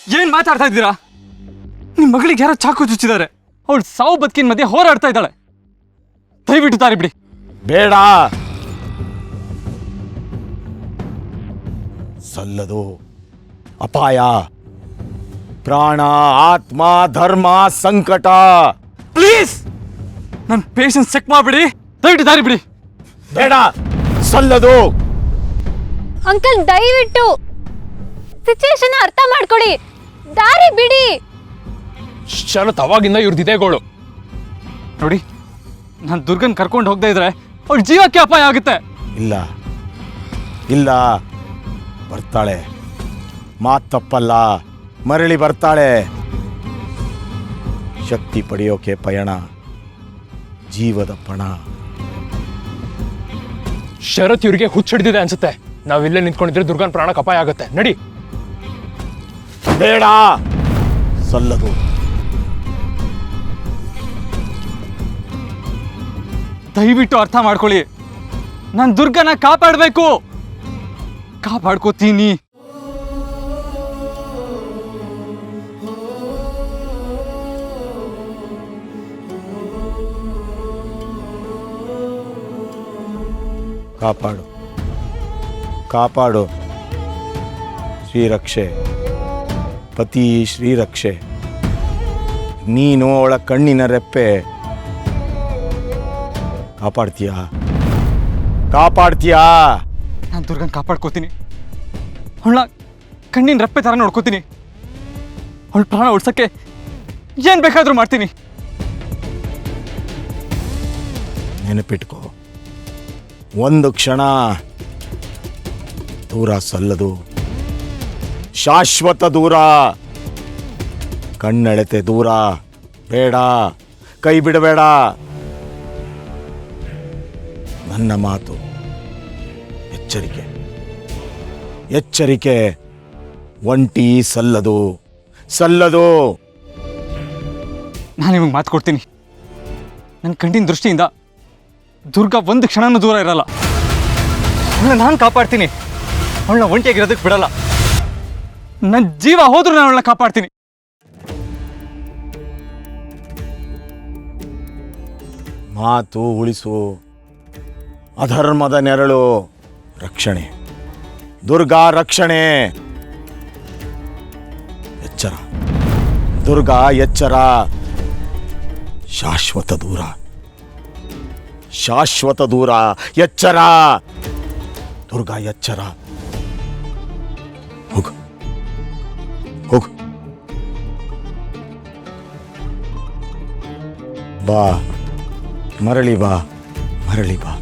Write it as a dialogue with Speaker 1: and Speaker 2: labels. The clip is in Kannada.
Speaker 1: ಏನ್ ಮಾತಾಡ್ತಾ ಇದ್ದೀರಾ? ನಿಮ್ ಮಗಳಿಗೆ ಯಾರೋ ಚಾಕು ಚುಚ್ಚಿದ್ದಾರೆ. ಅವಳು ಸಾವು ಬದುಕಿನ ಮಧ್ಯೆ ಹೋರಾಡ್ತಾ ಇದ್ದಾಳೆ. ದಯವಿಟ್ಟು ದಾರಿ ಬಿಡಿ.
Speaker 2: ಬೇಡ, ಸಲ್ಲದು, ಅಪಾಯ, ಪ್ರಾಣ, ಆತ್ಮ, ಧರ್ಮ, ಸಂಕಟ.
Speaker 1: ಪ್ಲೀಸ್ ನನ್ನ ಪೇಷನ್ಸ್ ಚೆಕ್ ಮಾಡ್ಬಿಡಿ. ದಯವಿಟ್ಟು ದಾರಿ ಬಿಡಿ.
Speaker 2: ಬೇಡ, ಸಲ್ಲದು.
Speaker 3: ಅಂಕಲ್ ದಯವಿಟ್ಟು ಸಿಚುವೇಶನ್ ಅರ್ಥ ಮಾಡ್ಕೊಳ್ಳಿ. ದಾರಿ ಬಿಡಿ.
Speaker 4: ಶರತ್ ಅವಾಗಿಂದ ಇವ್ರದ್ದು ಇದೇ ಗೋಳು.
Speaker 1: ನೋಡಿ, ನಾನು ದುರ್ಗನ್ ಕರ್ಕೊಂಡು ಹೋಗದೆ ಇದ್ರೆ ಅವಳ ಜೀವಕ್ಕೆ ಅಪಾಯ ಆಗುತ್ತೆ.
Speaker 2: ಇಲ್ಲ ಇಲ್ಲ, ಬರ್ತಾಳೆ. ಮಾತು ತಪ್ಪಲ್ಲ, ಮರಳಿ ಬರ್ತಾಳೆ. ಶಕ್ತಿ ಪಡೆಯೋಕೆ ಪಯಣ, ಜೀವದ ಪಣ.
Speaker 4: ಶರತ್ ಇವ್ರಿಗೆ ಹುಚ್ಚಿಡ್ದಿದೆ ಅನ್ಸುತ್ತೆ. ನಾವಿಲ್ಲೇ ನಿಂತ್ಕೊಂಡಿದ್ರೆ ದುರ್ಗನ್ ಪ್ರಾಣಕ್ಕೆ ಅಪಾಯ ಆಗುತ್ತೆ. ನಡಿ.
Speaker 2: ಬೇಡ, ಸಲ್ಲದು.
Speaker 1: ದಯವಿಟ್ಟು ಅರ್ಥ ಮಾಡ್ಕೊಳ್ಳಿ. ನಾನು ದುರ್ಗನ ಕಾಪಾಡಬೇಕು. ಕಾಪಾಡ್ಕೋತೀನಿ.
Speaker 2: ಕಾಪಾಡು, ಕಾಪಾಡು. ಶ್ರೀರಕ್ಷೆ, ಪತಿ ಶ್ರೀರಕ್ಷೆ. ನೀನು ಅವಳ ಕಣ್ಣಿನ ರೆಪ್ಪೆ. ಕಾಪಾಡ್ತೀಯಾ? ಕಾಪಾಡ್ತೀಯಾ?
Speaker 1: ನಾನು ದುರ್ಗನ್ ಕಾಪಾಡ್ಕೋತೀನಿ. ಅವಳ ಕಣ್ಣಿನ ರೆಪ್ಪೆ ಥರ ನೋಡ್ಕೋತೀನಿ. ಅವಳ ಪ್ರಾಣ ಉಳ್ಸಕ್ಕೆ ಏನ್ ಬೇಕಾದ್ರೂ ಮಾಡ್ತೀನಿ.
Speaker 2: ನೆನಪಿಟ್ಕೋ, ಒಂದು ಕ್ಷಣ ದೂರ ಸಲ್ಲದು, ಶಾಶ್ವತ ದೂರ. ಕಣ್ಣೆಳೆತೆ ದೂರ. ಬೇಡ, ಕೈ ಬಿಡಬೇಡ. ನನ್ನ ಮಾತು, ಎಚ್ಚರಿಕೆ, ಎಚ್ಚರಿಕೆ. ಒಂಟಿ ಸಲ್ಲದು, ಸಲ್ಲದು.
Speaker 1: ನಾನು ನಿಮಗೆ ಮಾತು ಕೊಡ್ತೀನಿ. ನನ್ನ ಕಣ್ಣಿನ ದೃಷ್ಟಿಯಿಂದ ದುರ್ಗ ಒಂದು ಕ್ಷಣನೂ ದೂರ ಇರಲ್ಲ. ಅವಳನ್ನ ನಾನು ಕಾಪಾಡ್ತೀನಿ. ಅವಳನ್ನ ಒಂಟಿಯಾಗಿರೋದಕ್ಕೆ ಬಿಡಲ್ಲ. ನನ್ನ ಜೀವ ಹೋದ್ರೂ ನಾನು ಅವಳನ್ನ ಕಾಪಾಡ್ತೀನಿ.
Speaker 2: ಮಾತು ಉಳಿಸು. ಅಧರ್ಮದ ನೆರಳು ರಕ್ಷಣೆ. ದುರ್ಗಾ ರಕ್ಷಣೆ. ಎಚ್ಚರ, ದುರ್ಗಾ ಎಚ್ಚರ. ಶಾಶ್ವತ ದೂರ, ಶಾಶ್ವತ ದೂರ. ಎಚ್ಚರ, ದುರ್ಗಾ ಎಚ್ಚರ. ಹೋಗು, ಹೋಗು. ಬಾ, ಮರಳಿ ಬಾ, ಮರಳಿ ಬಾ.